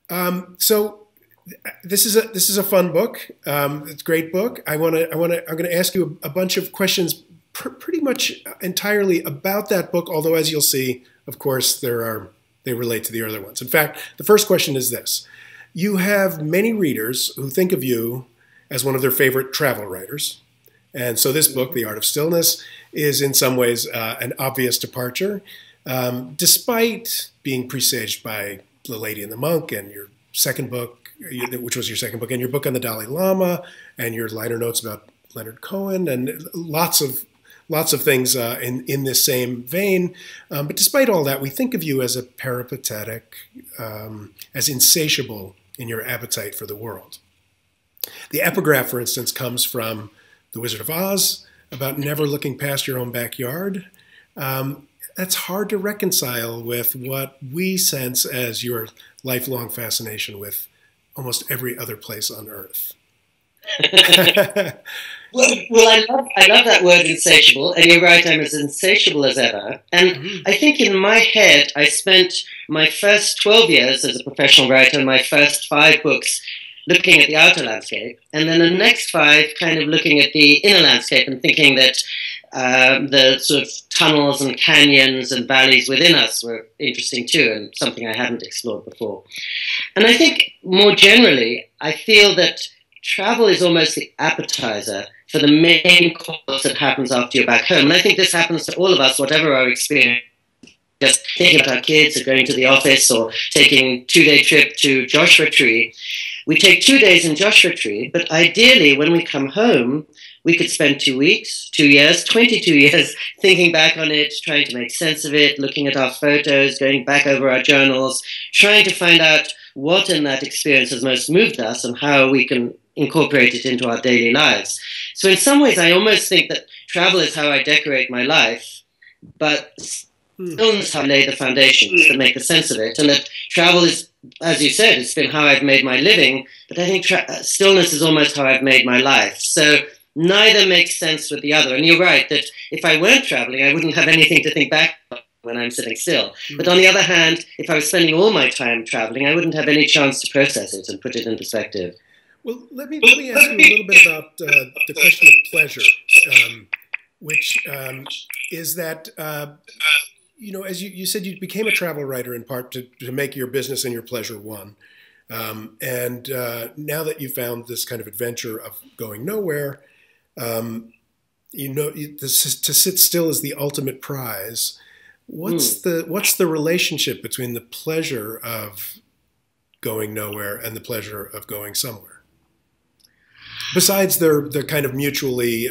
So this is a fun book. It's a great book. I'm going to ask you a bunch of questions, pretty much entirely about that book. Although, as you'll see, of course, they relate to the other ones. In fact, the first question is this: you have many readers who think of you as one of their favorite travel writers, and so this book, The Art of Stillness, is in some ways an obvious departure, despite being presaged by The Lady and the Monk and your second book, which was your second book, and your book on the Dalai Lama, and your liner notes about Leonard Cohen, and lots of things in this same vein. But despite all that, we think of you as a peripatetic, as insatiable in your appetite for the world. The epigraph, for instance, comes from The Wizard of Oz, about never looking past your own backyard. That's hard to reconcile with what we sense as your lifelong fascination with almost every other place on Earth. I love that word insatiable, and you're right, I'm as insatiable as ever. And I think in my head, I spent my first 12 years as a professional writer, my first 5 books looking at the outer landscape, and then the next 5 kind of looking at the inner landscape and thinking that the sort of tunnels and canyons and valleys within us were interesting too, and something I hadn't explored before. And I think more generally, I feel that travel is almost the appetizer for the main course that happens after you're back home. And I think this happens to all of us, whatever our experience. Just thinking about our kids or going to the office or taking a 2-day trip to Joshua Tree. We take 2 days in Joshua Tree, but ideally when we come home, we could spend 2 weeks, 2 years, 22 years thinking back on it, trying to make sense of it, looking at our photos, going back over our journals, trying to find out what in that experience has most moved us and how we can incorporate it into our daily lives. So in some ways, I almost think that travel is how I decorate my life, but stillness how I lay the foundations that make the sense of it. And that travel is, as you said, it's been how I've made my living, but I think stillness is almost how I've made my life. So neither makes sense with the other. And you're right, that if I weren't traveling, I wouldn't have anything to think back on when I'm sitting still. But on the other hand, if I was spending all my time traveling, I wouldn't have any chance to process it and put it in perspective. Well, let me ask you a little bit about the question of pleasure, which is that, as you said, you became a travel writer in part to make your business and your pleasure one. And now that you found this kind of adventure of going nowhere, to sit still is the ultimate prize. What's the relationship between the pleasure of going nowhere and the pleasure of going somewhere? Besides the kind of mutually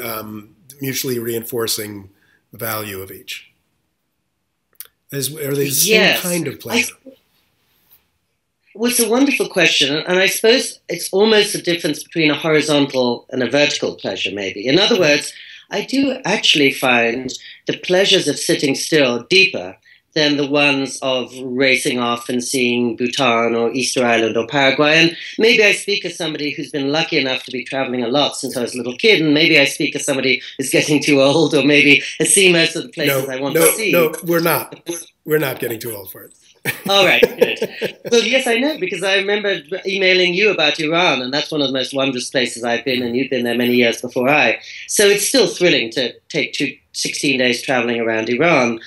reinforcing value of each. Are they the same kind of pleasure? Well, it's a wonderful question, and I suppose it's almost a difference between a horizontal and a vertical pleasure, maybe. In other words, I do actually find the pleasures of sitting still deeper than the ones of racing off and seeing Bhutan or Easter Island or Paraguay. And maybe I speak as somebody who's been lucky enough to be traveling a lot since I was a little kid, and maybe I speak as somebody who's getting too old or maybe has seen most of the places I want to see. No, we're not. We're not getting too old for it. All right, good. Well, yes, I know, because I remember emailing you about Iran, and that's one of the most wondrous places I've been, and you've been there many years before I. So it's still thrilling to take 16 days traveling around Iran.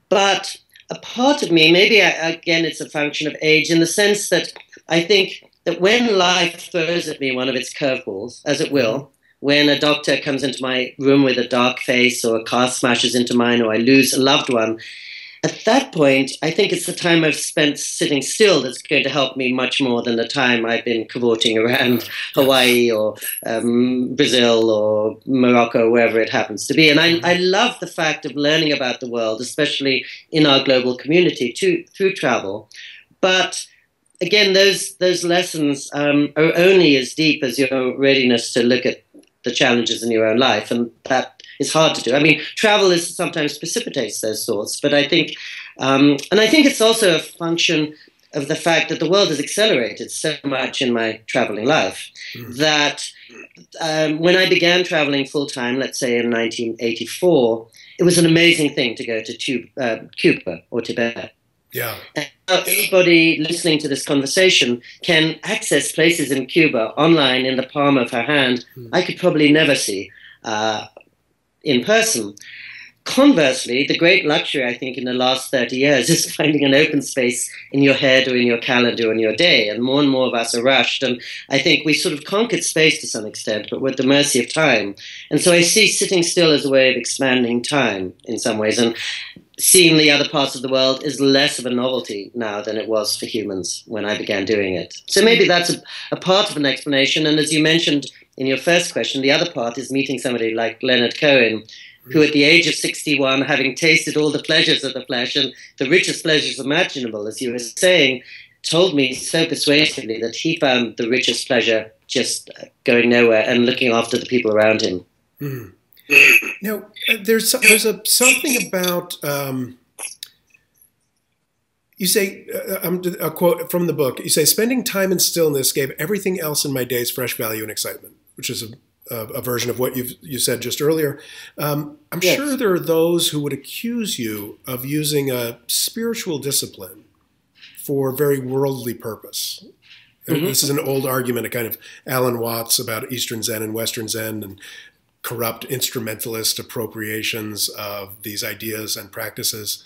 But a part of me, maybe, again, it's a function of age, in the sense that I think that when life throws at me one of its curveballs, as it will, when a doctor comes into my room with a dark face, or a car smashes into mine, or I lose a loved one, at that point, I think it's the time I've spent sitting still that's going to help me much more than the time I've been cavorting around Hawaii or Brazil or Morocco, wherever it happens to be. And I love the fact of learning about the world, especially in our global community, through travel. But again, those lessons are only as deep as your readiness to look at the challenges in your own life, and that is hard to do. I mean, travel sometimes precipitates those thoughts, but I think, and I think it's also a function of the fact that the world has accelerated so much in my traveling life that when I began traveling full time, let's say in 1984, it was an amazing thing to go to Cuba or Tibet. Yeah. And anybody listening to this conversation can access places in Cuba online in the palm of her hand. I could probably never see in person. Conversely, the great luxury, I think, in the last 30 years is finding an open space in your head or in your calendar or in your day. And more of us are rushed. And I think we sort of conquered space to some extent, but we're at the mercy of time. And so I see sitting still as a way of expanding time in some ways. And seeing the other parts of the world is less of a novelty now than it was for humans when I began doing it. So maybe that's a part of an explanation. And as you mentioned in your first question, the other part is meeting somebody like Leonard Cohen, who at the age of 61, having tasted all the pleasures of the flesh and the richest pleasures imaginable, as you were saying, told me so persuasively that he found the richest pleasure just going nowhere and looking after the people around him. Mm. Now, there's something about, you say, a quote from the book, you say, spending time in stillness gave everything else in my days fresh value and excitement, which is a version of what you said just earlier. I'm sure there are those who would accuse you of using a spiritual discipline for very worldly purpose. This is an old argument, a kind of Alan Watts about Eastern Zen and Western Zen and corrupt instrumentalist appropriations of these ideas and practices.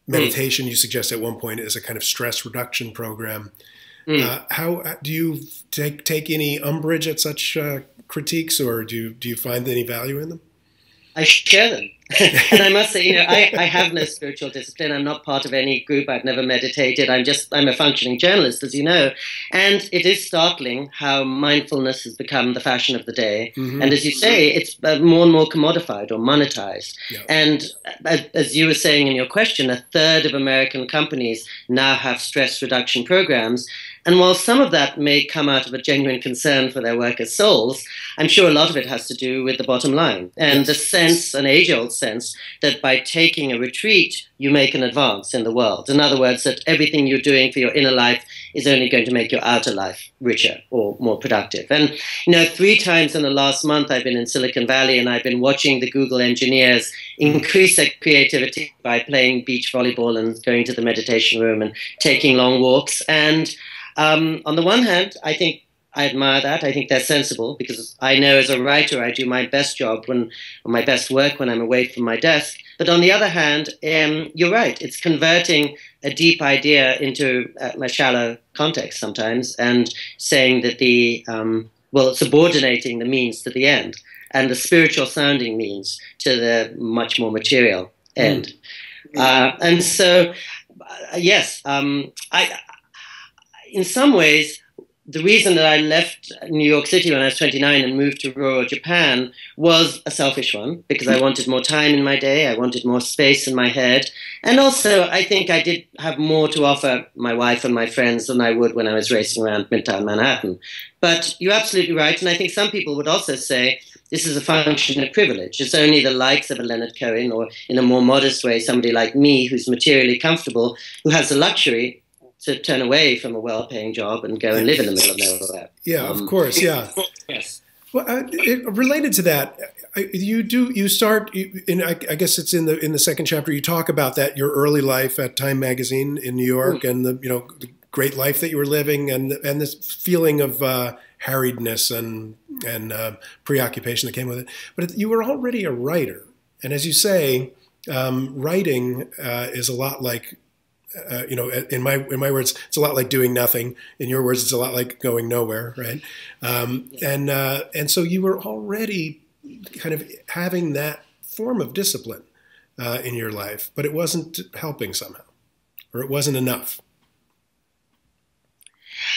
Meditation, you suggest at one point, is a kind of stress reduction program. How do you take any umbrage at such critiques, or do you find any value in them? I share them. And I must say, I have no spiritual discipline. I'm not part of any group. I've never meditated. I'm a functioning journalist, as you know. And it is startling how mindfulness has become the fashion of the day. And as you say, it's more and more commodified or monetized. Yeah. And as you were saying in your question, a third of American companies now have stress reduction programs. And while some of that may come out of a genuine concern for their workers' souls, I'm sure a lot of it has to do with the bottom line and the sense, an age-old sense, that by taking a retreat, you make an advance in the world. In other words, that everything you're doing for your inner life is only going to make your outer life richer or more productive. And, 3 times in the last month, I've been in Silicon Valley and I've been watching the Google engineers increase their creativity by playing beach volleyball and going to the meditation room and taking long walks. And on the one hand, I think I admire that. I think they're sensible because I know as a writer I do my best job or my best work when I'm away from my desk. But on the other hand, you're right. It's converting a deep idea into a shallow context sometimes and saying that subordinating the means to the end and the spiritual sounding means to the much more material end. And so, yes, in some ways, the reason that I left New York City when I was 29 and moved to rural Japan was a selfish one, because I wanted more time in my day, I wanted more space in my head, and also I think I did have more to offer my wife and my friends than I would when I was racing around Midtown Manhattan. But you're absolutely right, and I think some people would also say this is a function of privilege. It's only the likes of a Leonard Cohen, or in a more modest way, somebody like me who's materially comfortable, who has the luxury to turn away from a well-paying job and go and live in the middle of nowhere. Yeah, of course, yeah. Yes. Well, related to that, you start, I guess it's in the second chapter, you talk about that, your early life at Time Magazine in New York and the great life that you were living and this feeling of harriedness and preoccupation that came with it. But you were already a writer. And as you say, writing is a lot like, in my words, it's a lot like doing nothing. In your words, it's a lot like going nowhere, right? And so you were already kind of having that form of discipline in your life, but it wasn't helping somehow, or it wasn't enough.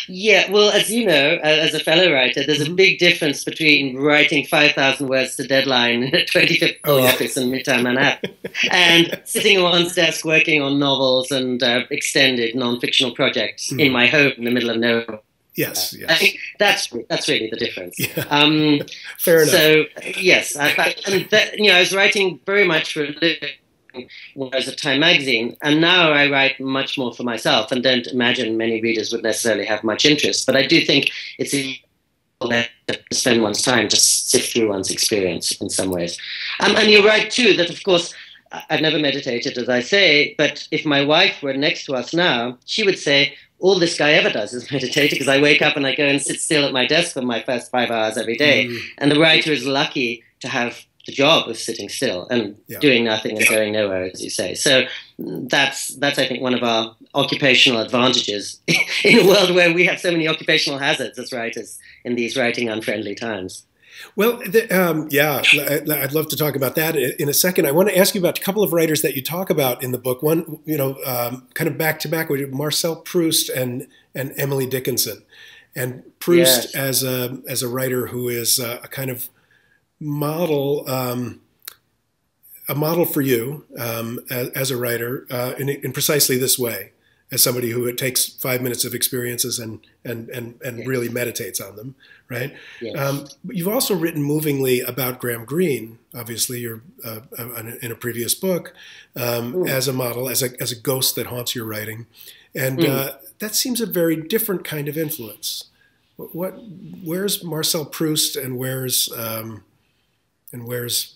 Yeah, well, as you know, as a fellow writer, there's a big difference between writing 5,000 words to deadline in a 25th floor office in Midtown Manhattan and sitting at one's desk working on novels and extended non-fictional projects in my home in the middle of nowhere. Yes. I think that's really the difference. Yeah. Fair enough. So, yes, I was writing very much for a living when I was at Time Magazine, and now I write much more for myself and don't imagine many readers would necessarily have much interest. But I do think it's important to spend one's time to sift through one's experience in some ways. And you're right, too, that, of course, I've never meditated, as I say, but if my wife were next to us now, she would say, all this guy ever does is meditate, because I wake up and I go and sit still at my desk for my first 5 hours every day. And the writer is lucky to have the job of sitting still and doing nothing and going nowhere, as you say. So that's I think, one of our occupational advantages in a world where we have so many occupational hazards as writers in these writing unfriendly times. Well, I'd love to talk about that in a second. I want to ask you about a couple of writers that you talk about in the book. One, kind of back to back, Marcel Proust and Emily Dickinson. And Proust as a writer who is a kind of model, a model for you as a writer in precisely this way, as somebody who takes 5 minutes of experiences and really meditates on them, right? Yes. You've also written movingly about Graham Greene. Obviously, you're in a previous book as a model, as a ghost that haunts your writing, and that seems a very different kind of influence. Where's Marcel Proust and where's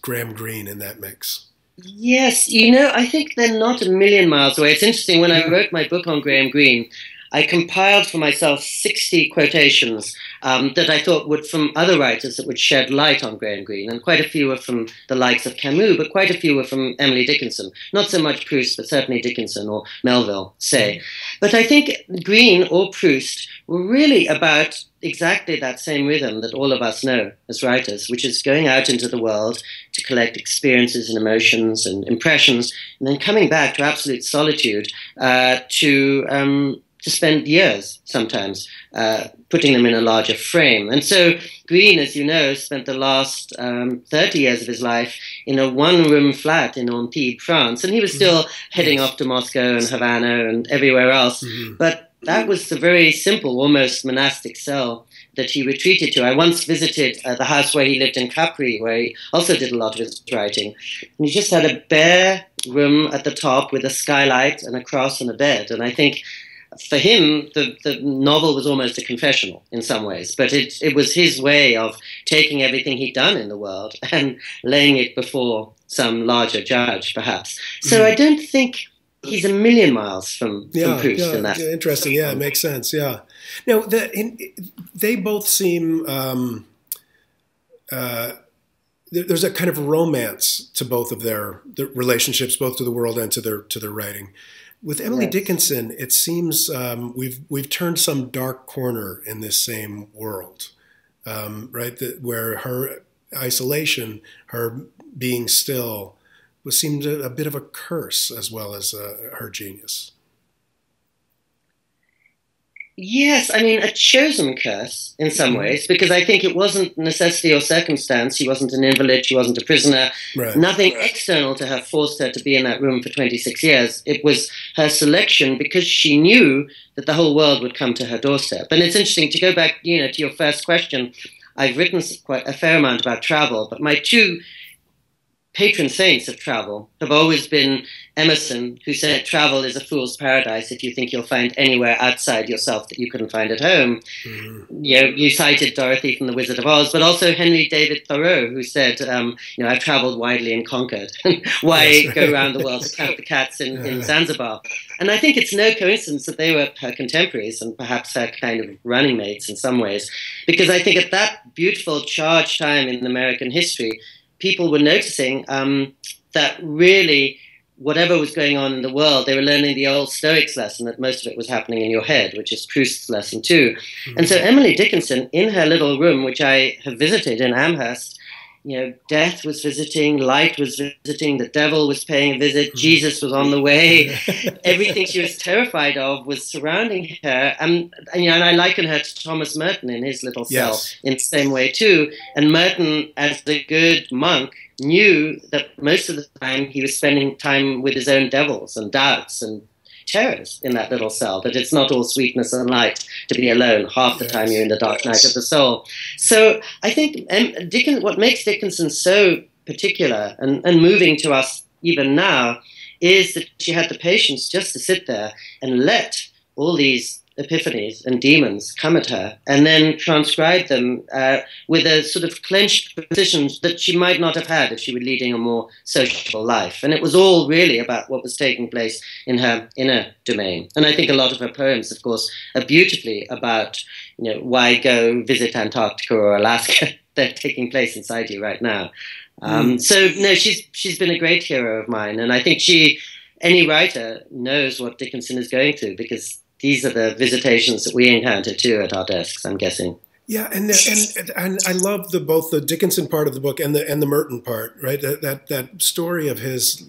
Graham Greene in that mix? Yes, I think they're not a million miles away. It's interesting, when I wrote my book on Graham Greene, I compiled for myself 60 quotations that I thought would, from other writers, that would shed light on Graham Greene. And quite a few were from the likes of Camus, but quite a few were from Emily Dickinson. Not so much Proust, but certainly Dickinson or Melville, say. But I think Greene or Proust were really about exactly that same rhythm that all of us know as writers, which is going out into the world to collect experiences and emotions and impressions, and then coming back to absolute solitude to spend years sometimes putting them in a larger frame. And so Greene, as you know, spent the last 30 years of his life in a one-room flat in Antibes, France, and he was still heading off to Moscow and Havana and everywhere else. But that was the very simple, almost monastic cell that he retreated to. I once visited the house where he lived in Capri, where he also did a lot of his writing. And he just had a bare room at the top with a skylight and a cross and a bed. And I think for him, the novel was almost a confessional in some ways, but it was his way of taking everything he'd done in the world and laying it before some larger judge, perhaps. So I don't think he's a million miles from Proust in that. Interesting. Yeah, it makes sense. Yeah. Now, they both seem there's a kind of romance to both of their relationships, both to the world and to their writing. With Emily Dickinson, it seems we've turned some dark corner in this same world, right? Where her isolation, her being still, seemed a bit of a curse as well as her genius. Yes, I mean, a chosen curse in some ways, because I think it wasn't necessity or circumstance. She wasn't an invalid, she wasn't a prisoner. Right. Nothing external to her forced her to be in that room for 26 years. It was her selection, because she knew that the whole world would come to her doorstep. And it's interesting to go back, to your first question. I've written quite a fair amount about travel, but my two patron saints of travel have always been Emerson, who said travel is a fool's paradise if you think you'll find anywhere outside yourself that you couldn't find at home. You cited Dorothy from The Wizard of Oz, but also Henry David Thoreau, who said, I've traveled widely and conquered. Why go around the world to count the cats in Zanzibar? And I think it's no coincidence that they were her contemporaries and perhaps her kind of running mates in some ways, because I think at that beautiful charged time in American history, people were noticing that really whatever was going on in the world, they were learning the old Stoics lesson that most of it was happening in your head, which is Proust's lesson too. And so Emily Dickinson, in her little room, which I have visited in Amherst, death was visiting, light was visiting, the devil was paying a visit, Jesus was on the way. Everything she was terrified of was surrounding her. And I liken her to Thomas Merton in his little cell in the same way too. And Merton, as a good monk, knew that most of the time he was spending time with his own devils and doubts and terrors in that little cell, that it's not all sweetness and light to be alone. Half the time you're in the dark night of the soul. So I think what makes Dickinson so particular and moving to us even now is that she had the patience just to sit there and let all these epiphanies and demons come at her, and then transcribe them with a sort of clenched precision that she might not have had if she were leading a more sociable life. And it was all really about what was taking place in her inner domain. And I think a lot of her poems, of course, are beautifully about, why go visit Antarctica or Alaska? They're taking place inside you right now. So no, she's been a great hero of mine, and I think any writer knows what Dickinson is going through, because these are the visitations that we encounter too at our desks, I'm guessing. Yeah, and I love both the Dickinson part of the book and the Merton part, right? That story of his,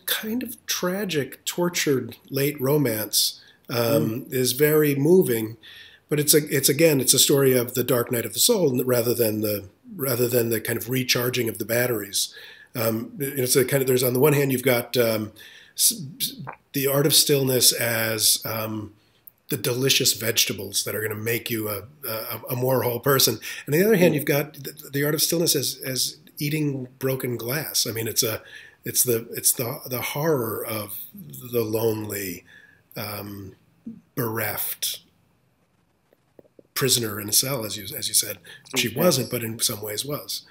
kind of tragic, tortured late romance is very moving, but it's a story of the dark night of the soul rather than the kind of recharging of the batteries. It's a kind of, there's, on the one hand, you've got the art of stillness as the delicious vegetables that are going to make you a more whole person, and on the other hand, you've got the art of stillness as eating broken glass. I mean, it's the horror of the lonely, bereft prisoner in a cell, as you said. She wasn't, but in some ways was.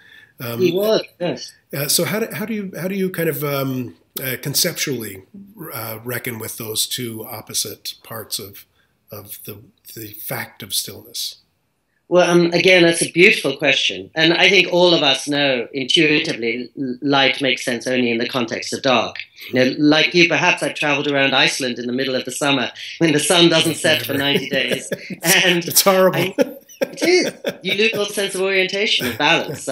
He was, yes. So how do you kind of conceptually reckon with those two opposite parts of the fact of stillness? Well, again, that's a beautiful question. And I think all of us know intuitively light makes sense only in the context of dark. Like you, perhaps I've traveled around Iceland in the middle of the summer when the sun doesn't set for 90 days. And it's horrible. It is. You lose all sense of orientation and balance.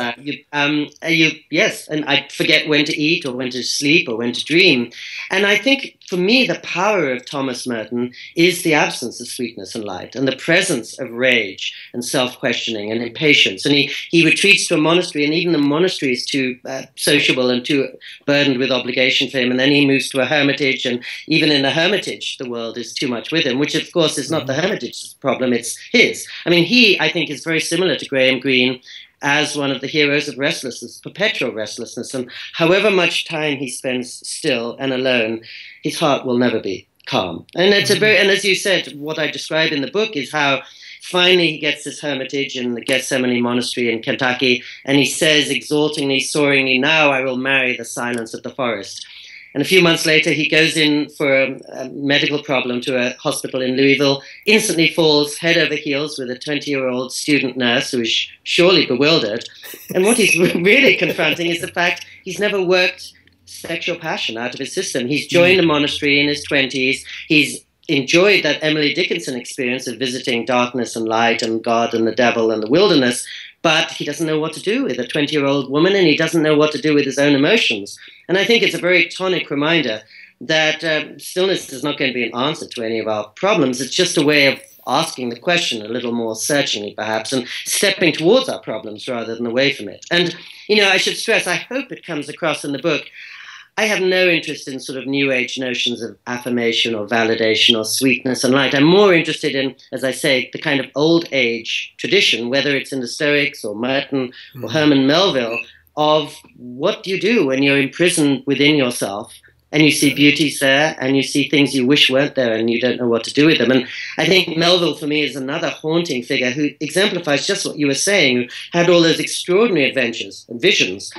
Yes, and I forget when to eat or when to sleep or when to dream. And I think, for me, the power of Thomas Merton is the absence of sweetness and light and the presence of rage and self-questioning and impatience. And he retreats to a monastery, and even the monastery is too sociable and too burdened with obligation for him. And then he moves to a hermitage, and even in the hermitage, the world is too much with him, which, of course, is not the hermitage's problem, it's his. I mean, I think, is very similar to Graham Greene as one of the heroes of restlessness, perpetual restlessness. And however much time he spends still and alone, his heart will never be calm. And it's and as you said, what I describe in the book is how finally he gets this hermitage in the Gethsemane Monastery in Kentucky, and he says exultingly, soaringly, "Now I will marry the silence of the forest." And a few months later, he goes in for a medical problem to a hospital in Louisville, instantly falls head over heels with a 20-year-old student nurse who is surely bewildered. And what he's really confronting is the fact he's never worked sexual passion out of his system. He's joined a monastery in his 20s. He's enjoyed that Emily Dickinson experience of visiting darkness and light and God and the devil and the wilderness, but he doesn't know what to do with a 20-year-old woman, and he doesn't know what to do with his own emotions. And I think it's a very tonic reminder that stillness is not going to be an answer to any of our problems. It's just a way of asking the question a little more searchingly, perhaps, and stepping towards our problems rather than away from it. And, I should stress, I hope it comes across in the book, I have no interest in sort of New Age notions of affirmation or validation or sweetness and light. I'm more interested in, as I say, the kind of old age tradition, whether it's in the Stoics or Merton or Herman Melville, of what do you do when you're imprisoned within yourself and you see beauties there and you see things you wish weren't there and you don't know what to do with them. And I think Melville, for me, is another haunting figure who exemplifies just what you were saying, who had all those extraordinary adventures and visions,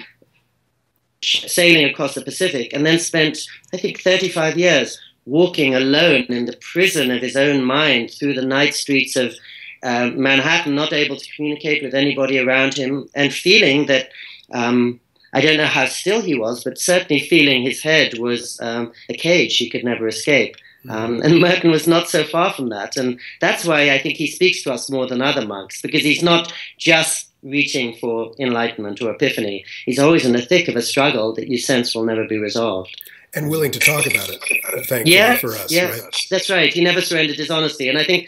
sailing across the Pacific, and then spent, I think, 35 years walking alone in the prison of his own mind through the night streets of Manhattan, not able to communicate with anybody around him, and feeling that, I don't know how still he was, but certainly feeling his head was a cage he could never escape. And Merton was not so far from that. And that's why I think he speaks to us more than other monks, because he's not just reaching for enlightenment or epiphany. He's always in the thick of a struggle that you sense will never be resolved. And willing to talk about it, thankfully, for us. Yes, right? That's right. He never surrendered his honesty. And I think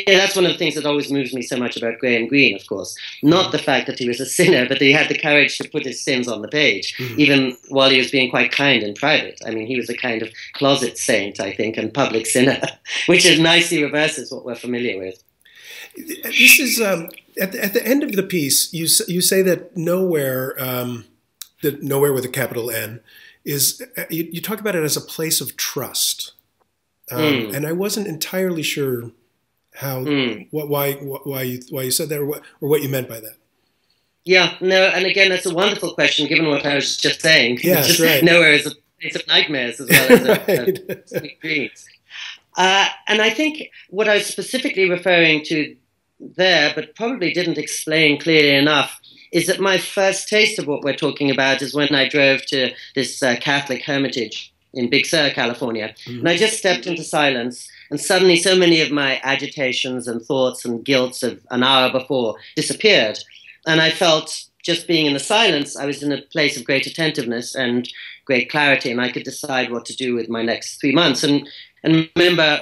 that's one of the things that always moves me so much about Graham Greene, of course. Not the fact that he was a sinner, but that he had the courage to put his sins on the page, even while he was being quite kind in private. I mean, he was a kind of closet saint, I think, and public sinner, which is nicely reverses what we're familiar with. This is at the end of the piece. You say that nowhere with a capital N is. You talk about it as a place of trust. And I wasn't entirely sure how, why you said that, or what you meant by that. Yeah, no, and again, that's a wonderful question, given what I was just saying. Yes, just right. Nowhere is a place of nightmares as well as right. of sweet dreams. And I think what I was specifically referring to there, but probably didn't explain clearly enough, is that my first taste of what we're talking about is when I drove to this Catholic hermitage in Big Sur, California. And I just stepped into silence, and suddenly so many of my agitations and thoughts and guilts of an hour before disappeared. And I felt, just being in the silence, I was in a place of great attentiveness and great clarity, and I could decide what to do with my next 3 months and remember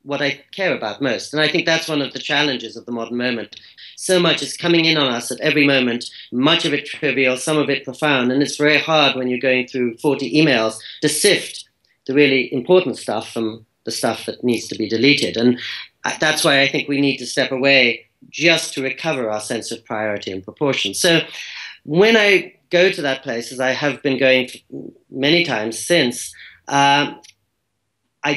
what I care about most. And I think that's one of the challenges of the modern moment. So much is coming in on us at every moment, much of it trivial, some of it profound, and it's very hard when you're going through 40 emails to sift the really important stuff from the stuff that needs to be deleted. And that's why I think we need to step away just to recover our sense of priority and proportion. So when I go to that place, as I have been going many times since, I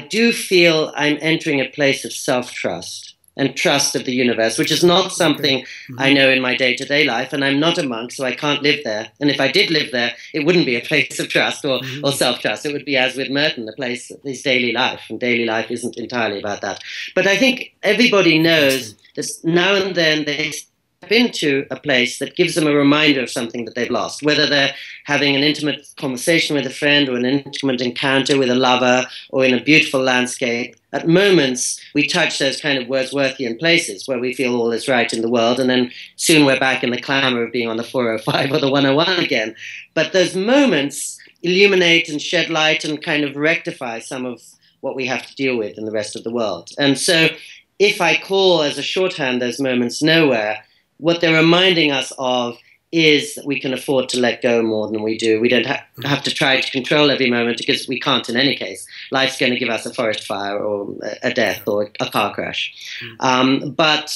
do feel I'm entering a place of self-trust and trust of the universe, which is not something I know in my day-to-day life, and I'm not a monk, so I can't live there. And if I did live there, it wouldn't be a place of trust or self-trust. It would be, as with Merton, a place of his daily life, and daily life isn't entirely about that. But I think everybody knows that now and then they step into a place that gives them a reminder of something that they've lost, whether they're having an intimate conversation with a friend or an intimate encounter with a lover or in a beautiful landscape. At moments, we touch those kind of Wordsworthian places where we feel all is right in the world, and then soon we're back in the clamor of being on the 405 or the 101 again. But those moments illuminate and shed light and kind of rectify some of what we have to deal with in the rest of the world. And so if I call as a shorthand those moments nowhere, what they're reminding us of is that we can afford to let go more than we do. We don't have to try to control every moment, because we can't in any case. Life's going to give us a forest fire or a death or a car crash. But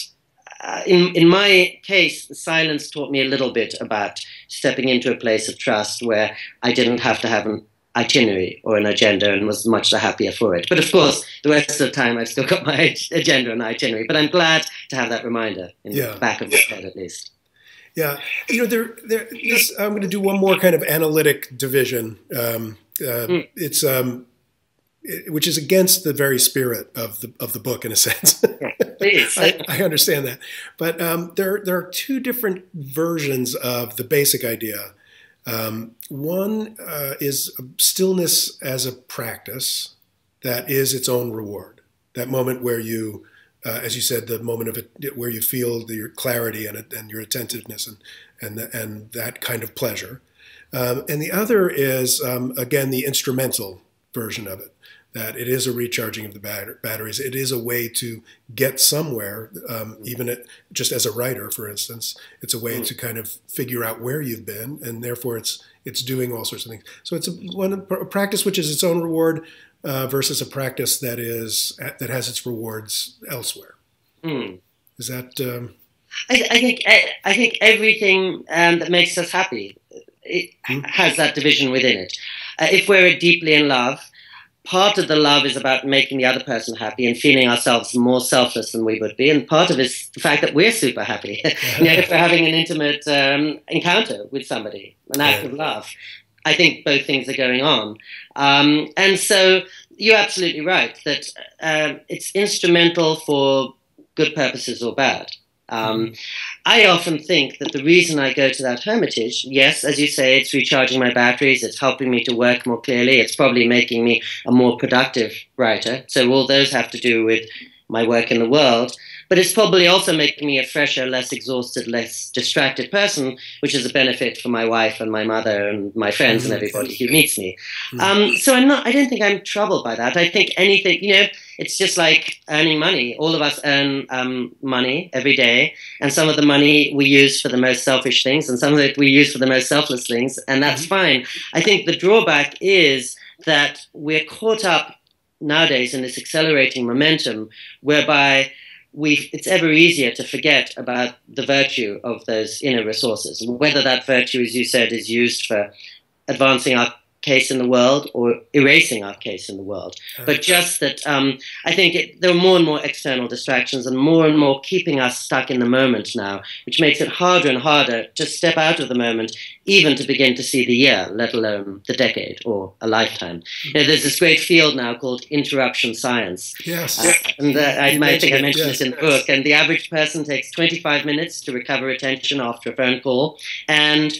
in my case, the silence taught me a little bit about stepping into a place of trust where I didn't have to have an itinerary or an agenda, and was much the happier for it. But of course, the rest of the time I've still got my agenda and itinerary. But I'm glad to have that reminder in the back of my head, at least. Yeah, you know, I'm going to do one more kind of analytic division. It's which is against the very spirit of the book, in a sense. Please. I understand that, but there are two different versions of the basic idea. One is stillness as a practice that is its own reward. That moment where you, as you said, the moment of it where you feel your clarity and your attentiveness and that kind of pleasure. And the other is, again, the instrumental version of it, that it is a recharging of the batteries. It is a way to get somewhere, just as a writer, for instance. It's a way to kind of figure out where you've been, and therefore it's doing all sorts of things. So it's a practice which is its own reward versus a practice that has its rewards elsewhere. Is that? I think everything that makes us happy has that division within it. If we're deeply in love, part of the love is about making the other person happy and feeling ourselves more selfless than we would be, and part of it is the fact that we're super happy. If we're having an intimate encounter with somebody, an act of love, I think both things are going on. And so you're absolutely right that it's instrumental for good purposes or bad. I often think that the reason I go to that hermitage, yes, as you say, it's recharging my batteries, it's helping me to work more clearly, it's probably making me a more productive writer. So all those have to do with my work in the world. But it's probably also making me a fresher, less exhausted, less distracted person, which is a benefit for my wife and my mother and my friends and everybody who meets me. So I don't think I'm troubled by that. I think anything, it's just like earning money. All of us earn money every day, and some of the money we use for the most selfish things, and some of it we use for the most selfless things, and that's fine. I think the drawback is that we're caught up nowadays in this accelerating momentum whereby it's ever easier to forget about the virtue of those inner resources, whether that virtue, as you said, is used for advancing our case in the world or erasing our case in the world, but just that I think there are more and more external distractions and more keeping us stuck in the moment now, which makes it harder and harder to step out of the moment, even to begin to see the year, let alone the decade or a lifetime. You know, there's this great field now called interruption science. Yes. And I think I mentioned this in the book. And the average person takes 25 minutes to recover attention after a phone call. And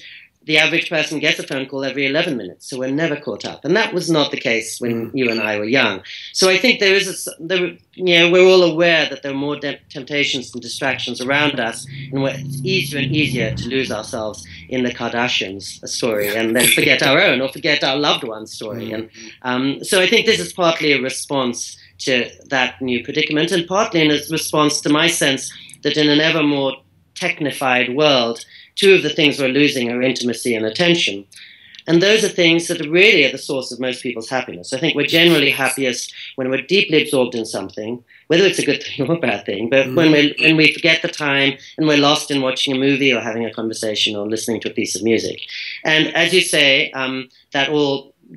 the average person gets a phone call every 11 minutes. So we're never caught up. And that was not the case when you and I were young. So I think we're all aware that there are more temptations and distractions around us. And it's easier and easier to lose ourselves in the Kardashians' story and then forget our own or forget our loved one's story. And so I think this is partly a response to that new predicament and partly in a response to my sense that in an ever more technified world, two of the things we're losing are intimacy and attention. And those are things that are really at the source of most people's happiness. I think we're generally happiest when we're deeply absorbed in something, whether it's a good thing or a bad thing, but when we forget the time and we're lost in watching a movie or having a conversation or listening to a piece of music. And as you say,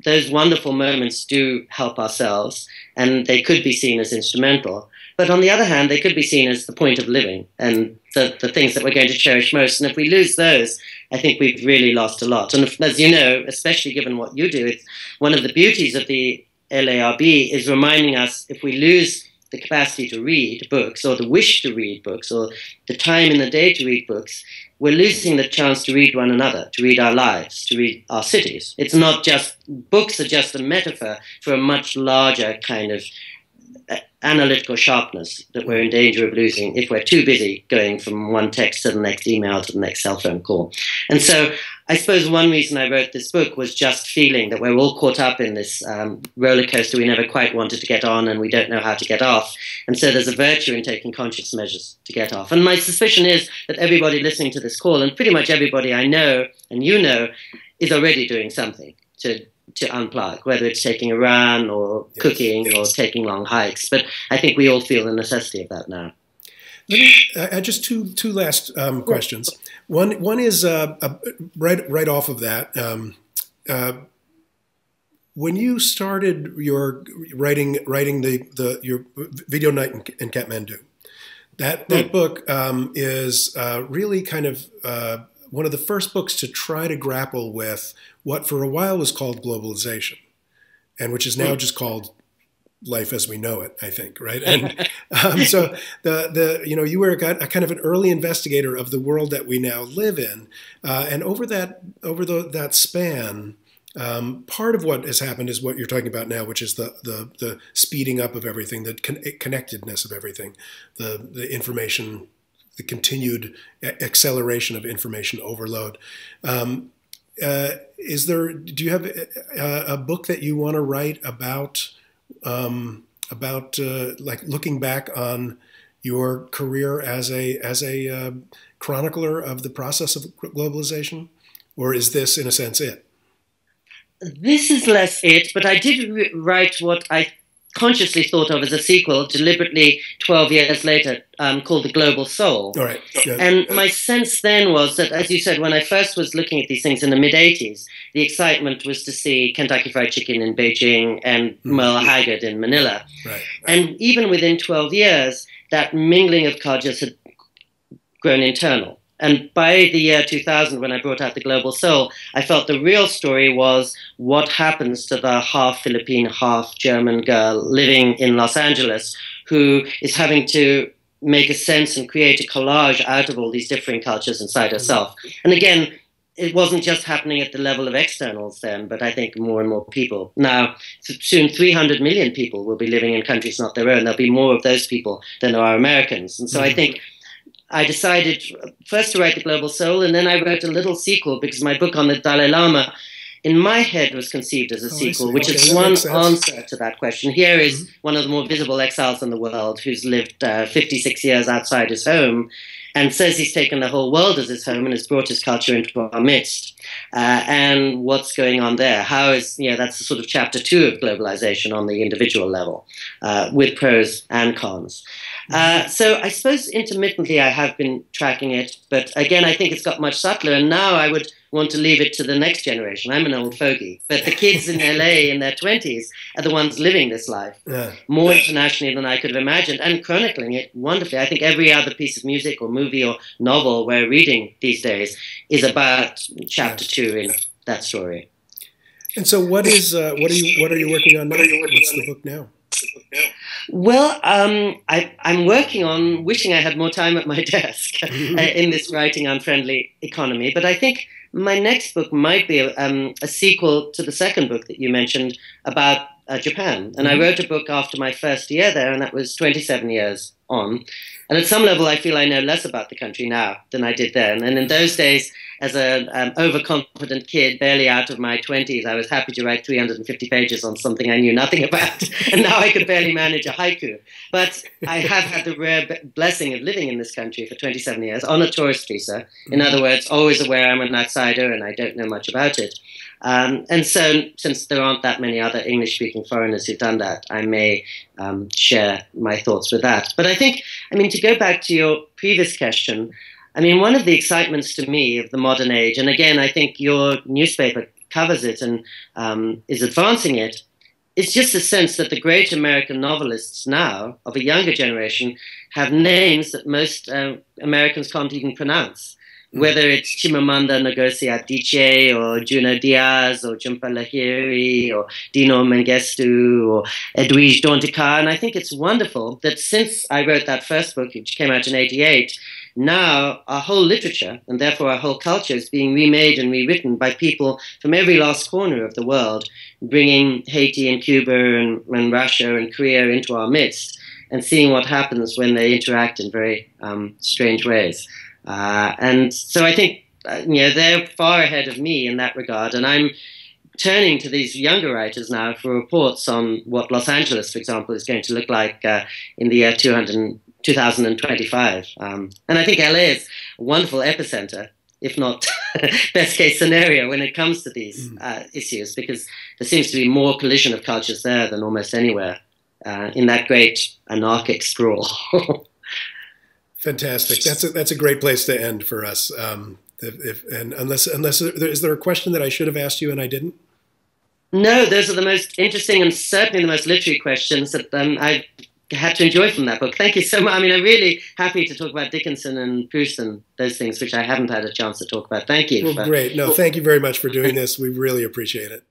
those wonderful moments do help ourselves, and they could be seen as instrumental. But on the other hand, they could be seen as the point of living and the things that we're going to cherish most. And if we lose those, I think we've really lost a lot. And as you know, especially given what you do, it's one of the beauties of the LARB is reminding us if we lose the capacity to read books or the wish to read books or the time in the day to read books, we're losing the chance to read one another, to read our lives, to read our cities. It's not just, books are just a metaphor for a much larger kind of analytical sharpness that we're in danger of losing if we're too busy going from one text to the next email to the next cell phone call. And so I suppose one reason I wrote this book was just feeling that we're all caught up in this roller coaster we never quite wanted to get on and we don't know how to get off. And so there's a virtue in taking conscious measures to get off. And my suspicion is that everybody listening to this call, and pretty much everybody I know and you know, is already doing something to unplug, whether it's taking a run or cooking or taking long hikes. But I think we all feel the necessity of that now. Let me add just two last questions. One is right off of that. When you started your writing your Video Night in Kathmandu, that book is really kind of one of the first books to try to grapple with what for a while was called globalization, and which is now just called life as we know it, I think, right? And so you were a kind of an early investigator of the world that we now live in, and over that span, part of what has happened is what you're talking about now, which is the speeding up of everything, the connectedness of everything, the information, the continued acceleration of information overload. Do you have a book that you want to write about like looking back on your career as a chronicler of the process of globalization, or is this in a sense it? This is less it, but I did write what I consciously thought of as a sequel, deliberately 12 years later, called The Global Soul. All right. Yeah. And my sense then was that, as you said, when I first was looking at these things in the mid-'80s, the excitement was to see Kentucky Fried Chicken in Beijing and Merle Haggard in Manila. Right. And even within 12 years, that mingling of cultures had grown internal. And by the year 2000, when I brought out The Global Soul, I felt the real story was what happens to the half Philippine, half German girl living in Los Angeles who is having to make a sense and create a collage out of all these different cultures inside herself. And again, it wasn't just happening at the level of externals then, but I think more and more people. Now, soon 300 million people will be living in countries not their own. There'll be more of those people than there are Americans. And so I think I decided first to write The Global Soul, and then I wrote a little sequel because my book on the Dalai Lama, in my head, was conceived as a sequel, which is one answer to that question. Here is one of the more visible exiles in the world who's lived 56 years outside his home, and says he's taken the whole world as his home and has brought his culture into our midst. And what's going on there? How is, that's the sort of chapter 2 of globalization on the individual level, with pros and cons. So I suppose intermittently I have been tracking it, but again, I think it's got much subtler, and now I would want to leave it to the next generation. I'm an old fogey, but the kids in LA in their 20s are the ones living this life more internationally than I could have imagined, and chronicling it wonderfully. I think every other piece of music or movie or novel we're reading these days is about chapter 2 in that story. And so what are you working on now? What's the book now? Well, I'm working on wishing I had more time at my desk in this writing unfriendly economy. But I think my next book might be a sequel to the second book that you mentioned about Japan. And I wrote a book after my first year there, and that was 27 years on. And at some level, I feel I know less about the country now than I did then. And in those days, as an overconfident kid, barely out of my 20s, I was happy to write 350 pages on something I knew nothing about. And now I could barely manage a haiku. But I have had the rare blessing of living in this country for 27 years on a tourist visa. In other words, always aware I'm an outsider and I don't know much about it. And so, since there aren't that many other English-speaking foreigners who've done that, I may share my thoughts with that. But I think, to go back to your previous question, one of the excitements to me of the modern age, and again, I think your newspaper covers it and is advancing it, is just a sense that the great American novelists now, of a younger generation, have names that most Americans can't even pronounce. Whether it's Chimamanda Ngozi Adichie or Junot Diaz or Jhumpa Lahiri or Dino Mengistu or Edwige Danticat. And I think it's wonderful that since I wrote that first book, which came out in '88, now our whole literature, and therefore our whole culture, is being remade and rewritten by people from every last corner of the world, bringing Haiti and Cuba and Russia and Korea into our midst and seeing what happens when they interact in very strange ways. And so I think they're far ahead of me in that regard, and I'm turning to these younger writers now for reports on what Los Angeles, for example, is going to look like in the year 2025. And I think LA is a wonderful epicenter, if not best case scenario, when it comes to these issues, because there seems to be more collision of cultures there than almost anywhere in that great anarchic sprawl. Fantastic. That's a great place to end for us. Is there a question that I should have asked you and I didn't? No, those are the most interesting and certainly the most literary questions that I had to enjoy from that book. Thank you so much. I'm really happy to talk about Dickinson and Proust and those things, which I haven't had a chance to talk about. Thank you. Well, great. No, thank you very much for doing this. We really appreciate it.